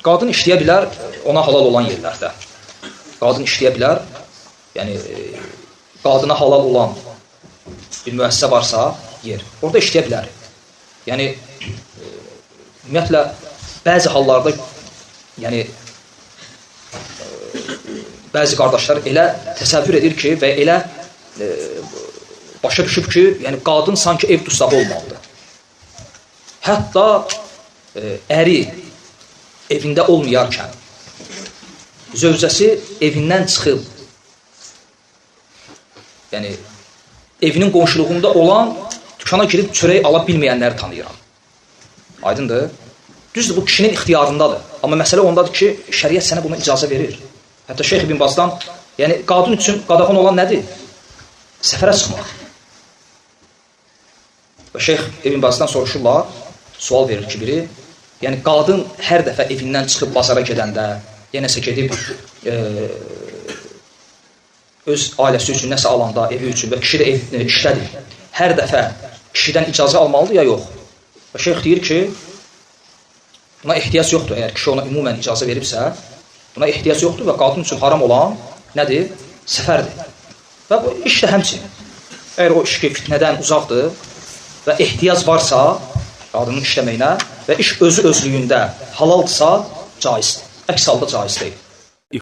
qadın işləyə bilər ona halal olan yerlərdə. Qadın işləyə bilər, yəni qadına halal olan bir müəssisə varsa, yer, orada işləyə bilər. Yəni, ümumiyyətlə, bəzi hallarda, yəni, bəzi qardaşlar elə təsəvvür edir ki, və elə başa düşüb ki, yəni, qadın sanki ev tutsağı olmalıdır. Hətta əri evində olmayarkən, zövcəsi evindən çıxıb, yəni, evinin qonşuluğunda olan dükana girib çörək ala bilməyənləri tanıyıram. Aydındır? Düzdür, bu kişinin ixtiyarındadır. Amma məsələ ondadır ki, şəriət sənə buna icazə verir. Hətta Şeyx İbn Bazdan, yəni, qadın üçün qadağan olan nədir? Səfərə çıxmaq. Və Şeyx İbn Bazdan soruşurlar, sual verir ki, biri, yəni, qadın hər dəfə evindən çıxıb bazara gedəndə, yenəsə gedib öz ailəsi üçün nəsə alanda, evi üçün və kişi də işlədir. Hər dəfə kişidən icazə almalıdır ya yox. Və şeyx deyir ki, buna ehtiyac yoxdur. Əgər kişi ona ümumən icazə veribsə, buna ehtiyac yoxdur və qadın üçün haram olan nədir? Səfərdir. Və bu iş də həmçinin. Əgər o iş ki, fitnədən uzaqdır və ehtiyac varsa qadının işləməyinə və iş özü özlüyündə halaldırsa, caizdir. Əks halda caiz deyil.